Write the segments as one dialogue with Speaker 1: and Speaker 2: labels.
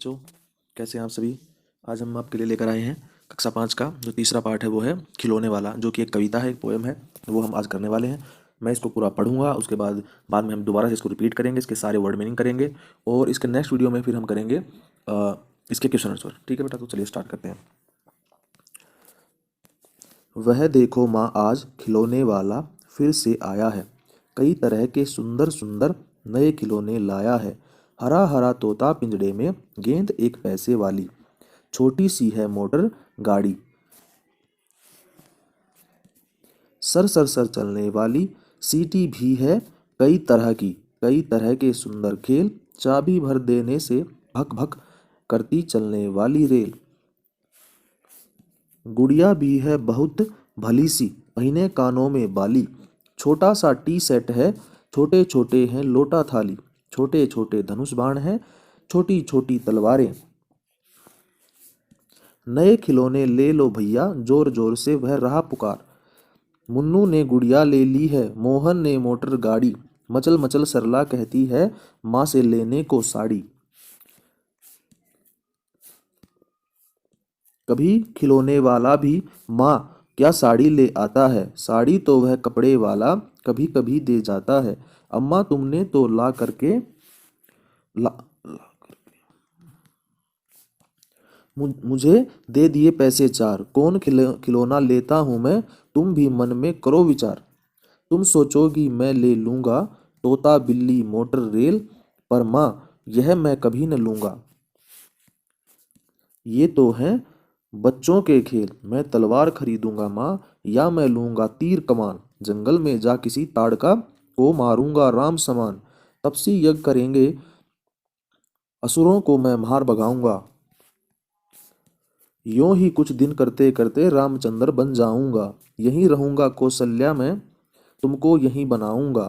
Speaker 1: बच्चों, कैसे हैं आप सभी। आज हम आपके लिए लेकर आए हैं कक्षा 5 का जो तीसरा पार्ट है वो है खिलौने वाला, जो कि एक कविता है, एक पोएम है। वो हम आज करने वाले हैं। मैं इसको पूरा पढ़ूंगा, उसके बाद में हम दोबारा से इसको रिपीट करेंगे, इसके सारे वर्ड मीनिंग करेंगे और इसके नेक्स्ट वीडियो में फिर हम करेंगे इसके क्वेश्चन आंसर। ठीक है बेटा, तो चलिए स्टार्ट करते हैं। वह देखो माँ आज खिलौने वाला फिर से आया है, कई तरह के सुंदर सुंदर नए खिलौने लाया है। हरा हरा तोता पिंजड़े में, गेंद एक पैसे वाली, छोटी सी है मोटर गाड़ी, सर सर सर चलने वाली, सीटी भी है कई तरह के सुंदर खेल, चाबी भर देने से भक भक करती चलने वाली रेल। गुड़िया भी है बहुत भली सी, पहिने कानों में बाली, छोटा सा टी सेट है, छोटे छोटे हैं लोटा थाली, छोटे छोटे धनुष बाण हैं, छोटी छोटी तलवारें। नए खिलौने ले लो भैया, जोर जोर से वह रहा पुकार, मुन्नू ने गुड़िया ले ली है, मोहन ने मोटर गाड़ी, मचल मचल सरला कहती है माँ से लेने को साड़ी। कभी खिलौने वाला भी माँ क्या साड़ी ले आता है, साड़ी तो वह कपड़े वाला कभी कभी दे जाता है, अम्मा तुमने तो ला मुझे दे दिए पैसे चार, कौन खिलौना लेता हूँ मैं, तुम भी मन में करो विचार। तुम सोचोगी मैं ले लूँगा, तोता बिल्ली मोटर रेल, पर माँ यह मैं कभी न लूँगा। ये तो हैं बच्चों के खेल, मैं तलवार खरीदूंगा माँ, या मैं लूँगा तीर कमान, जंगल में जा किसी ताड़का को मारूंगा राम समान, तपसी यज्ञ करेंगे असुरों को मैं मार भगाऊंगा, यूं ही कुछ दिन करते करते रामचंद्र बन जाऊंगा, यहीं रहूंगा कौशल्या में, तुमको यहीं बनाऊंगा,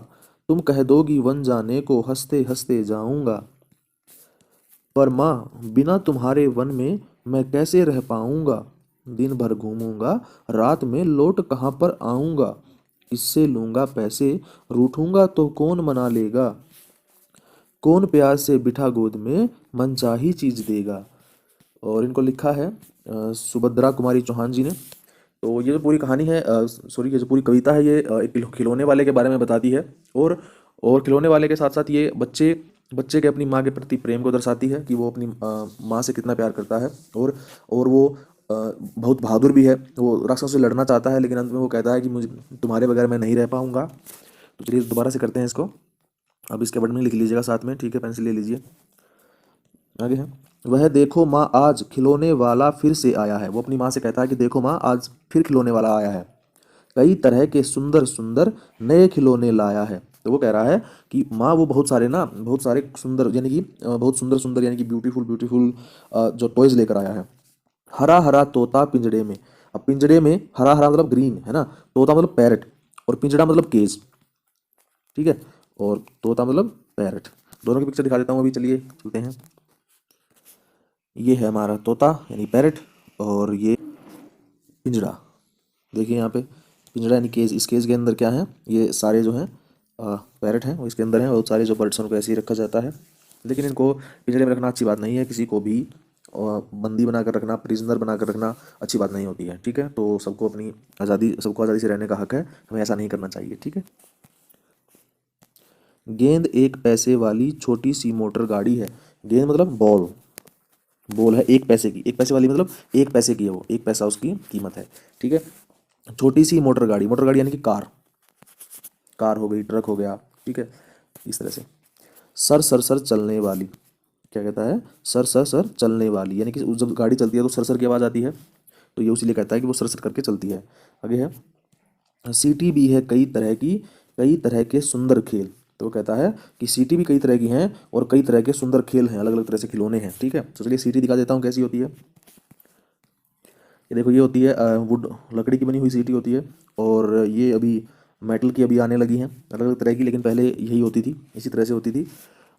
Speaker 1: तुम कह दोगी वन जाने को, हंसते हंसते जाऊंगा, पर माँ बिना तुम्हारे वन में मैं कैसे रह पाऊंगा, दिन भर घूमूंगा, रात में लौट कहाँ पर आऊंगा, इससे लूंगा पैसे, रूठूंगा तो कौन मना लेगा, कौन प्यार से बिठा गोद में मनचाही चीज देगा। और इनको लिखा है सुभद्रा कुमारी चौहान जी ने। तो ये जो पूरी कहानी है, सॉरी, ये जो पूरी कविता है, ये एक खिलौने वाले के बारे में बताती है। और खिलौने वाले के साथ साथ ये बच्चे बच्चे के अपनी माँ के प्रति प्रेम को दर्शाती है कि वो अपनी माँ से कितना प्यार करता है। और वो बहुत बहादुर भी है। वो राक्षसों से लड़ना चाहता है, लेकिन अंत में वो कहता है कि मुझे तुम्हारे बगैर मैं नहीं रह पाऊंगा। तो चलिए दोबारा से करते हैं इसको। अब इसके वर्ड में लिख लीजिएगा साथ में, ठीक है, पेंसिल ले लीजिए। आगे है, वह देखो माँ आज खिलौने वाला फिर से आया है। वो अपनी माँ से कहता है कि देखो माँ, आज फिर खिलौने वाला आया है, कई तरह के सुंदर सुंदर नए खिलौने लाया है। तो वो कह रहा है कि माँ वो बहुत सारे सुंदर यानी कि बहुत सुंदर सुंदर यानी कि ब्यूटीफुल ब्यूटीफुल जो टॉयज लेकर आया है। हरा हरा तोता पिंजड़े में। अब पिंजड़े में हरा हरा मतलब ग्रीन है ना, तोता मतलब पैरट, और पिंजड़ा मतलब केज। ठीक है, और तोता मतलब पैरट। दोनों की पिक्चर दिखा देता हूँ अभी, चलिए चलते हैं। ये है हमारा तोता यानी पैरट, और ये पिंजड़ा। देखिए यहाँ पे पिंजड़ा यानी केज। इस केज के अंदर क्या है, ये सारे जो हैं पैरट हैं वो इसके अंदर हैं। बहुत सारे जो बर्ड्स हैं उनको ऐसे ही रखा जाता है, लेकिन इनको पिंजड़े में रखना अच्छी बात नहीं है। किसी को भी बंदी बनाकर रखना, प्रिजनर बनाकर रखना अच्छी बात नहीं होती है। ठीक है, तो सबको आज़ादी से रहने का हक है, हमें ऐसा नहीं करना चाहिए। ठीक है। गेंद एक पैसे वाली छोटी सी मोटर गाड़ी है। गेंद मतलब बॉल, बॉल है एक पैसे की, एक पैसे वाली मतलब एक पैसे की है, वो एक पैसा उसकी कीमत है। ठीक है। छोटी सी मोटर गाड़ी, मोटर गाड़ी यानी कि कार, कार हो गई, ट्रक हो गया। ठीक है, इस तरह से। सर सर सर चलने वाली, क्या कहता है, सर सर सर चलने वाली, यानी कि जब गाड़ी चलती है तो सर सर की आवाज़ आती है, तो ये उसीलिए कहता है कि वो सर सर करके चलती है। आगे है, सीटी भी है कई तरह के सुंदर खेल। तो वो कहता है कि सीटी भी कई तरह की हैं और कई तरह के सुंदर खेल हैं, अलग अलग तरह से खिलौने हैं। ठीक है, तो चलिए सीटी दिखा देता हूँ कैसी होती है। ये देखो, ये होती है वुड, लकड़ी की बनी हुई सीटी होती है। और ये अभी मेटल की अभी आने लगी हैं अलग अलग तरह की, लेकिन पहले यही होती थी, इसी तरह से होती थी,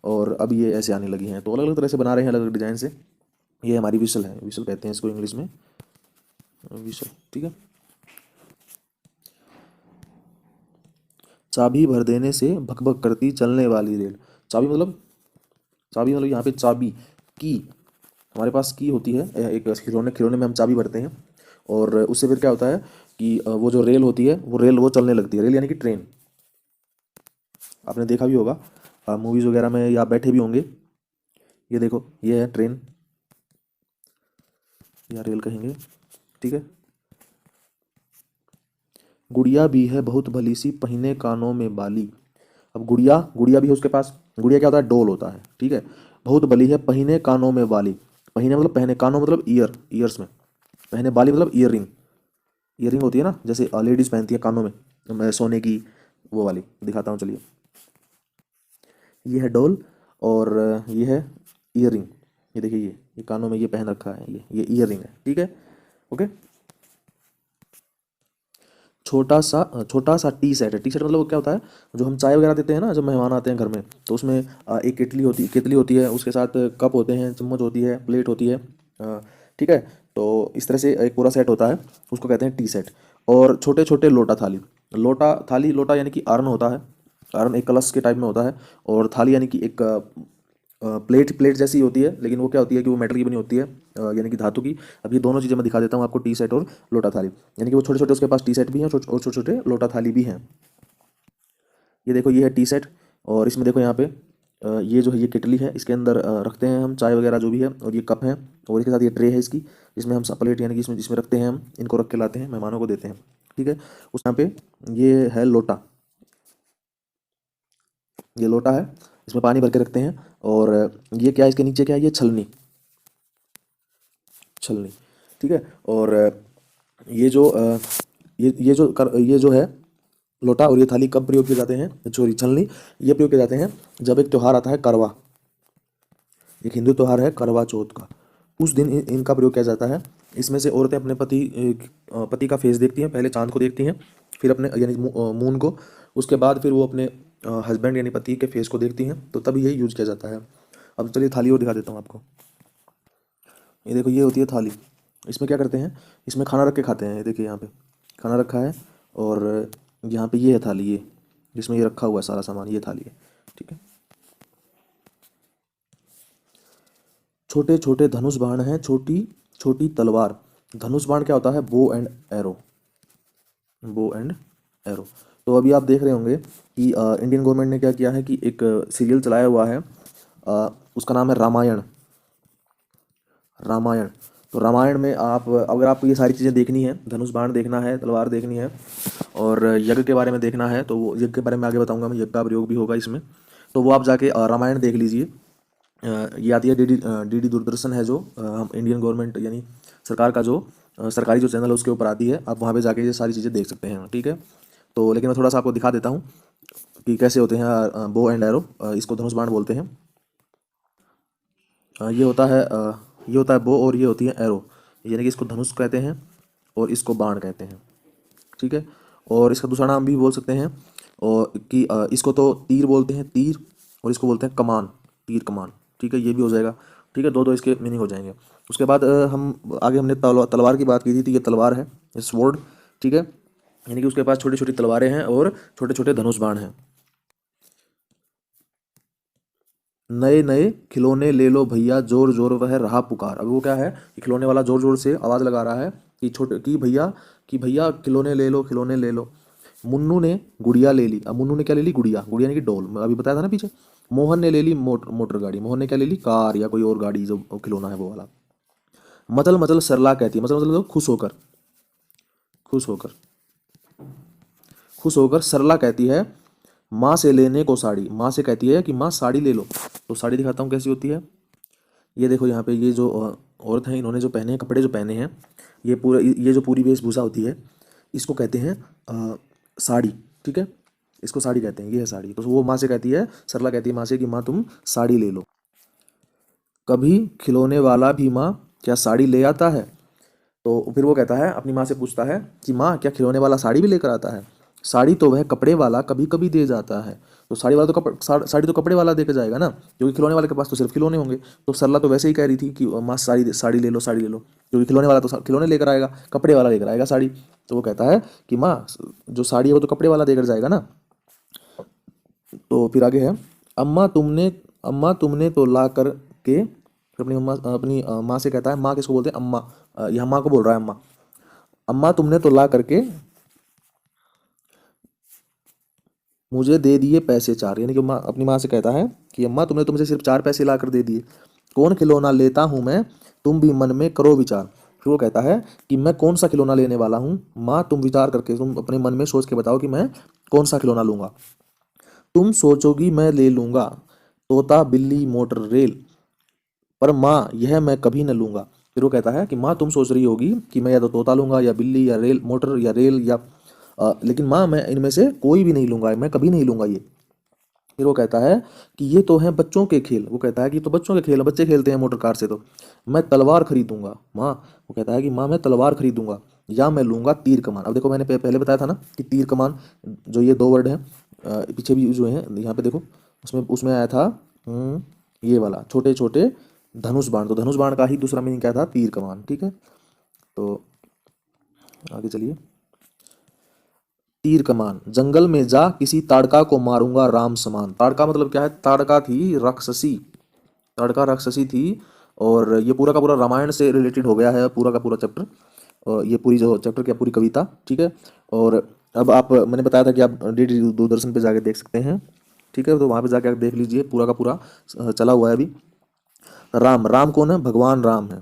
Speaker 1: और अब ये ऐसे आने लगी हैं। तो अलग अलग तरह से बना रहे हैं, अलग अलग डिज़ाइन से। ये हमारी विसल है, विसल कहते हैं इसको इंग्लिश में, विसल। ठीक है। चाबी भर देने से भक भक करती चलने वाली रेल। चाबी मतलब, चाबी मतलब यहाँ पे चाबी की, हमारे पास की होती है, एक खिलौने खिलौने में हम चाबी भरते हैं, और उससे फिर क्या होता है कि वो जो रेल होती है वो रेल वो चलने लगती है। रेल यानी कि ट्रेन, आपने देखा भी होगा मूवीज़ वगैरह में, या बैठे भी होंगे। ये देखो, ये है ट्रेन या रेल कहेंगे, ठीक है। गुड़िया भी है बहुत भली सी, पहिने कानों में बाली। अब गुड़िया गुड़िया भी है उसके पास। गुड़िया क्या होता है, डोल होता है, ठीक है। बहुत भली है, पहिने कानों में बाली। पहिने मतलब पहने, कानों मतलब ईयर, ईयर्स में। पहने, बाली मतलब ईयर रिंग। ईयर रिंग होती है ना, जैसे लेडीज पहनती है कानों में, मैं सोने की वो वाली दिखाता हूँ, चलिए। ये है डोल, और ये है ईयर रिंग। ये देखिए, ये कानों में ये पहन रखा है, ये ईयर रिंग है, ठीक है। ओके। छोटा सा टी सेट है। टी सेट मतलब वो क्या होता है, जो हम चाय वगैरह देते हैं ना जब मेहमान आते हैं घर में, तो उसमें एक केतली होती है, उसके साथ कप होते हैं, चम्मच होती है, प्लेट होती है, ठीक है। तो इस तरह से एक पूरा सेट होता है, उसको कहते हैं टी सेट। और छोटे छोटे लोटा थाली। लोटा यानी कि अर्न होता है। अर्न एक कलश के टाइप में होता है। और थाली यानी कि एक प्लेट प्लेट जैसी होती है, लेकिन वो क्या होती है कि वो मेटल की बनी होती है, यानी कि धातु की। अब ये दोनों चीज़ें मैं दिखा देता हूँ आपको, टी सेट और लोटा थाली। यानी कि वो छोटे छोटे उसके पास टी सेट भी हैं, और छोटे छोटे लोटा थाली भी हैं। ये देखो, ये है टी सेट। और इसमें देखो यहाँ पे ये जो है ये केटली है, इसके अंदर रखते हैं हम चाय वगैरह जो भी है, और ये कप है। और इसके साथ ये ट्रे है इसकी, जिसमें हम प्लेट यानी कि इसमें जिसमें रखते हैं हम, इनको रख के लाते हैं, मेहमानों को देते हैं, ठीक है। उस यहाँ पे ये है लोटा। ये लोटा है, इसमें पानी भर के रखते हैं। और ये क्या है, इसके नीचे क्या है, ये छलनी। छलनी, ठीक है। और ये जो ये जो है लोटा और ये थाली कब प्रयोग किए जाते हैं, सॉरी छलनी, ये प्रयोग किए जाते हैं जब एक त्यौहार आता है करवा। एक हिंदू त्यौहार है करवा चौथ का, उस दिन इनका प्रयोग किया जाता है। इसमें से औरतें अपने पति का फेस देखती हैं, पहले चांद को देखती हैं, फिर अपने यानी मून को, उसके बाद फिर वो अपने हस्बैंड यानी पति के फेस को देखती हैं, तो तभी ये यूज किया जाता है। अब चलिए थाली और दिखा देता हूँ आपको। ये देखो, ये होती है थाली। इसमें क्या करते हैं, इसमें खाना रख के खाते हैं। ये देखिए यहाँ पे खाना रखा है, और यहाँ पे ये है थाली, ये जिसमें ये रखा हुआ है सारा सामान, ये थाली है, ठीक है। छोटे छोटे धनुष बाण हैं, छोटी छोटी तलवार। धनुष बाण क्या होता है, bow and arrow. Bow and arrow. तो अभी आप देख रहे होंगे कि इंडियन गवर्नमेंट ने क्या किया है कि एक सीरियल चलाया हुआ है, उसका नाम है रामायण। रामायण। तो रामायण में आप, अगर आपको ये सारी चीज़ें देखनी है, धनुष बाण देखना है, तलवार देखनी है, और यज्ञ के बारे में देखना है, तो वो यज्ञ के बारे में आगे बताऊंगा मैं, यज्ञ का प्रयोग भी होगा इसमें। तो वो आप जाके रामायण देख लीजिए। ये आती है डीडी दूरदर्शन है जो हम इंडियन गवर्नमेंट यानी सरकार का जो सरकारी जो चैनल है उसके ऊपर आती है। आप वहाँ पे जाके ये सारी चीज़ें देख सकते हैं, ठीक है। तो लेकिन मैं थोड़ा सा आपको दिखा देता हूँ कि कैसे होते हैं बो एंड एरो। इसको धनुष बाण बोलते हैं। ये होता है बो, और ये होती है एरो। यानी कि इसको धनुष कहते हैं और इसको बाण कहते हैं, ठीक है। और इसका दूसरा नाम भी बोल सकते हैं, और कि इसको तो तीर बोलते हैं, तीर, और इसको बोलते हैं कमान, तीर कमान, ठीक है। ये भी हो जाएगा, ठीक है। दो दो इसके मीनिंग हो जाएंगे। उसके बाद हम आगे हमने तलवार की बात की थी, तो ये तलवार है, ये स्वॉर्ड, ठीक है। यानी कि उसके पास छोटी छोटी तलवारें हैं और छोटे छोटे धनुष बाण हैं। नए नए खिलौने ले लो भैया, जोर जोर वह रहा पुकार। अब वो क्या है कि खिलौने वाला जोर जोर से आवाज़ लगा रहा है कि छोटे कि भैया खिलौने ले लो, खिलौने ले लो। मुन्नू ने गुड़िया ले ली। अब मुन्नू ने क्या ले ली, गुड़िया, गुड़िया यानी कि डॉल, मैं अभी बताया था ना पीछे। मोहन ने ले ली मोटर गाड़ी। मोहन ने क्या ले ली, कार या कोई और गाड़ी जो खिलौना है वो वाला। मचल मचल सरला कहती है, मचल मतलब खुश होकर, खुश होकर, खुश होकर सरला कहती है माँ से लेने को साड़ी। माँ से कहती है कि माँ साड़ी ले लो। तो साड़ी दिखाता हूँ कैसी होती है। ये देखो यहाँ पे, ये जो औरत है, इन्होंने जो पहने हैं कपड़े, जो पहने हैं, ये जो पूरी वेशभूषा होती है, इसको कहते हैं साड़ी, ठीक है। इसको साड़ी कहते हैं, ये है साड़ी। तो वो माँ से कहती है, सरला कहती है माँ से कि माँ तुम साड़ी ले लो। कभी खिलौने वाला भी माँ क्या साड़ी ले आता है। तो फिर वो कहता है, अपनी माँ से पूछता है कि माँ क्या खिलौने वाला साड़ी भी लेकर आता है। साड़ी तो वह कपड़े वाला कभी कभी दे जाता है। तो साड़ी वाला तो साड़ी तो कपड़े वाला देकर जाएगा ना, क्योंकि खिलौने वाले के पास तो सिर्फ खिलौने होंगे। तो सरला तो वैसे ही कह रही थी कि माँ साड़ी ले लो, साड़ी ले लो, क्योंकि खिलौने वाला तो खिलौने लेकर आएगा, कपड़े वाला लेकर आएगा साड़ी। तो वो कहता है कि माँ जो साड़ी है वो तो कपड़े वाला देकर जाएगा ना। तो फिर आगे है, अम्मा तुमने अम्मा तुमने तो ला कर के फिर अपनी माँ से कहता है, माँ किसको बोलते हैं, अम्मा, यहाँ माँ को बोल रहा है, अम्मा, अम्मा तुमने तो ला करके मुझे दे दिए पैसे चार, यानी कि माँ अपनी माँ से कहता है कि अम्मा तुमने तो मुझे सिर्फ चार पैसे ला कर दे दिए, कौन खिलौना लेता हूँ मैं, तुम भी मन में करो विचार। फिर वो कहता है कि मैं कौन सा खिलौना लेने वाला हूँ, माँ तुम विचार करके, तुम अपने मन में सोच के बताओ कि मैं कौन सा खिलौना लूंगा। तुम सोचोगी मैं ले लूंगा तोता बिल्ली मोटर रेल, पर माँ यह मैं कभी न लूंगा। फिर वो कहता है कि माँ तुम सोच रही होगी कि मैं या तो तोता लूंगा या बिल्ली या रेल मोटर या रेल या लेकिन माँ मैं इनमें से कोई भी नहीं लूंगा, मैं कभी नहीं लूंगा ये। फिर वो कहता है कि ये तो हैं बच्चों के खेल, वो कहता है कि ये तो बच्चों के खेल हैं, बच्चे खेलते हैं मोटर कार से, तो मैं तलवार खरीदूंगा माँ, वो कहता है कि माँ मैं तलवार खरीदूंगा या मैं लूंगा तीर कमान। अब देखो मैंने पहले बताया था ना कि तीर कमान, जो ये दो वर्ड हैं पीछे भी जो है यहाँ पे देखो, उसमें उसमें आया था ये वाला छोटे छोटे धनुष बाण, तो धनुष बाण का ही दूसरा मीनिंग क्या था, तीर कमान। ठीक है, तो आगे चलिए। तीर कमान, जंगल में जा किसी ताड़का को मारूंगा राम समान। ताड़का मतलब क्या है, ताड़का थी राक्षसी, ताड़का राक्षसी थी। और ये पूरा का पूरा रामायण से रिलेटेड हो गया है, पूरा का पूरा चैप्टर, और ये पूरी जो चैप्टर की पूरी कविता। ठीक है, और अब आप, मैंने बताया था कि आप डीडी दूरदर्शन पे जाके देख सकते हैं। ठीक है, तो वहाँ पे जाके आप देख लीजिए, पूरा का पूरा चला हुआ है अभी। राम, राम कौन है, भगवान राम है,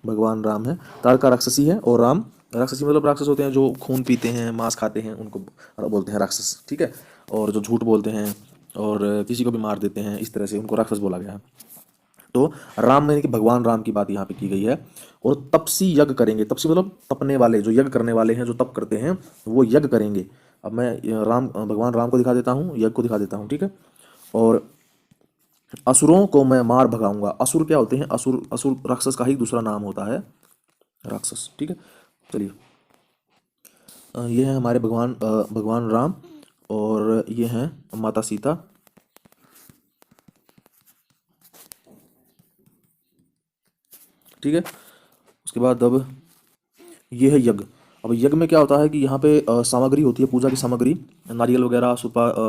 Speaker 1: भगवान राम है। ताड़का राक्षसी है, और राम, राक्षसी मतलब राक्षस होते हैं जो खून पीते हैं मांस खाते हैं, उनको बोलते हैं राक्षस। ठीक है, और जो झूठ बोलते हैं और किसी को भी मार देते हैं, इस तरह से उनको राक्षस बोला गया है। तो राम में कि भगवान राम की बात यहाँ पे की गई है। और तपसी यज्ञ करेंगे, तपसी मतलब तपने वाले, जो यज्ञ करने वाले हैं, जो तप करते हैं वो यज्ञ करेंगे। अब मैं भगवान राम को दिखा देता हूँ, यज्ञ को दिखा देता हूँ। ठीक है, और असुरों को मैं मार भगाऊंगा। असुर क्या होते हैं, असुर, असुर राक्षस का ही दूसरा नाम होता है, राक्षस। ठीक है, चलिए। ये है हमारे भगवान राम, और ये हैं माता सीता। ठीक है, उसके बाद अब ये है यज्ञ। अब यज्ञ में क्या होता है कि यहाँ पे सामग्री होती है, पूजा की सामग्री, नारियल वगैरह,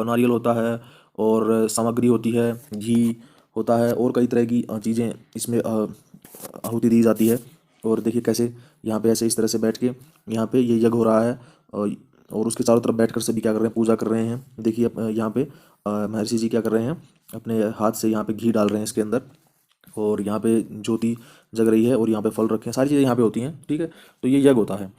Speaker 1: नारियल होता है, और सामग्री होती है, घी होता है, और कई तरह की चीज़ें इसमें आहुति दी जाती है। और देखिए कैसे यहाँ पे ऐसे इस तरह से बैठ के यहाँ पे ये यज्ञ हो रहा है, और उसके चारों तरफ बैठकर सभी क्या कर रहे हैं, पूजा कर रहे हैं। देखिए यहाँ पे महर्षि जी क्या कर रहे हैं, अपने हाथ से यहाँ पे घी डाल रहे हैं इसके अंदर, और यहाँ पे ज्योति जग रही है, और यहाँ पे फल रखे हैं, सारी चीज़ें यहाँ पे होती हैं। ठीक है, तो ये यज्ञ होता है।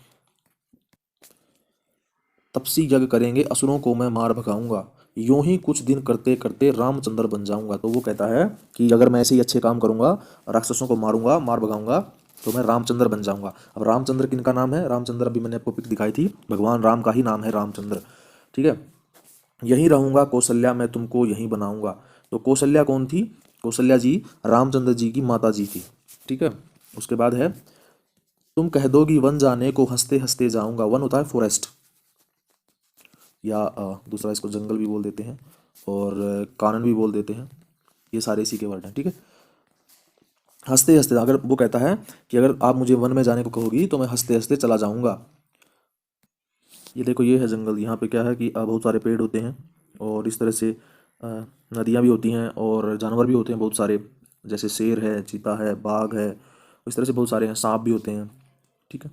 Speaker 1: तपसी यज्ञ करेंगे असुरों को मैं मार भगाऊंगा, यूं ही कुछ दिन करते करते रामचंद्र बन जाऊंगा। तो वो कहता है कि अगर मैं ऐसे ही अच्छे काम करूंगा, राक्षसों को मारूंगा, मार भगाऊंगा, तो मैं रामचंद्र बन जाऊंगा। अब रामचंद्र किनका नाम है, रामचंद्र अभी मैंने आपको पिक दिखाई थी, भगवान राम का ही नाम है रामचंद्र। ठीक है, यहीं रहूंगा कौशल्या मैं तुमको यहीं बनाऊंगा। तो कौशल्या कौन थी, कौशल्या जी रामचंद्र जी की माता जी थी। ठीक है, उसके बाद है, तुम कह दोगी वन जाने को हंसते हंसते जाऊंगा। वन होता है फॉरेस्ट, या दूसरा इसको जंगल भी बोल देते हैं, और कानन भी बोल देते हैं, ये सारे इसी के वर्ड हैं। ठीक है, हंसते हंसते, अगर वो कहता है कि अगर आप मुझे वन में जाने को कहोगी तो मैं हंसते हंसते चला जाऊंगा। ये देखो ये है जंगल, यहाँ पे क्या है कि बहुत सारे पेड़ होते हैं, और इस तरह से नदियाँ भी होती हैं, और जानवर भी होते हैं बहुत सारे, जैसे शेर है, चीता है, बाघ है, इस तरह से बहुत सारे हैं, सांप भी होते हैं। ठीक है,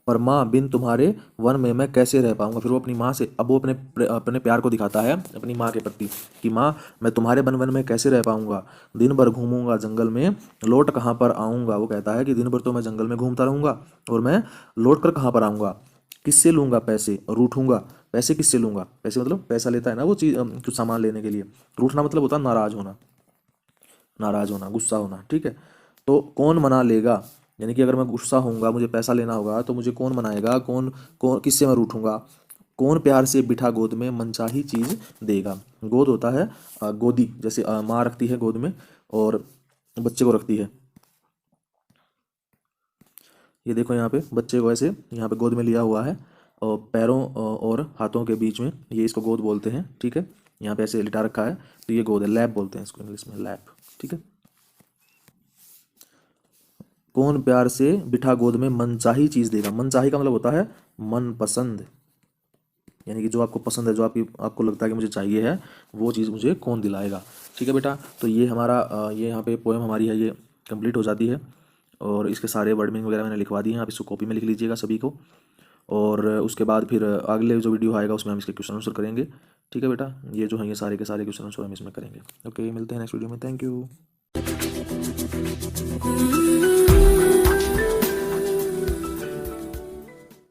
Speaker 1: पर माँ बिन तुम्हारे वन में मैं कैसे रह पाऊंगा। फिर वो अपनी माँ से, अब वो अपने प्यार को दिखाता है अपनी माँ के प्रति कि माँ मैं तुम्हारे वन में कैसे रह पाऊंगा, दिन भर घूमूंगा जंगल में, लौट कहाँ पर आऊंगा। वो कहता है कि दिन भर तो मैं जंगल में घूमता रहूंगा, और मैं लौट कर कहाँ पर आऊंगा, किससे लूंगा पैसे, रूठूंगा। पैसे किससे लूंगा, पैसे मतलब पैसा लेता है ना वो चीज़, कुछ सामान लेने के लिए। रूठना मतलब होता है नाराज होना, नाराज होना, गुस्सा होना। ठीक है, तो कौन मना लेगा, यानी कि अगर मैं गुस्सा होऊंगा, मुझे पैसा लेना होगा, तो मुझे कौन मनाएगा, कौन कौन किससे मैं रूठूंगा। कौन प्यार से बिठा गोद में मनचाही चीज देगा। गोद होता है गोदी, जैसे माँ रखती है गोद में और बच्चे को रखती है। ये देखो यहाँ पे बच्चे को ऐसे यहाँ पे गोद में लिया हुआ है, और पैरों और हाथों के बीच में, ये इसको गोद बोलते हैं। ठीक है, यहाँ पे ऐसे लिटा रखा है, तो ये गोद है, लैप बोलते हैं इसको इंग्लिश में, लैप। ठीक है, कौन प्यार से बिठा गोद में मनचाही चीज देगा। मनचाही का मतलब होता है मन पसंद, यानी कि जो आपको पसंद है, जो आपको लगता है कि मुझे चाहिए है, वो चीज़ मुझे कौन दिलाएगा। ठीक है बेटा, तो ये हमारा ये यहाँ पे पोएम हमारी है, ये कंप्लीट हो जाती है। और इसके सारे वर्ड मीनिंग वगैरह मैंने लिखवा दिए हैं, आप इसको कॉपी में लिख लीजिएगा सभी को। और उसके बाद फिर अगले जो वीडियो आएगा उसमें हम इसके क्वेश्चन आंसर करेंगे। ठीक है बेटा, ये जो है ये सारे के सारे क्वेश्चन आंसर हम इसमें करेंगे। ओके, मिलते हैं नेक्स्ट वीडियो में। Thank you.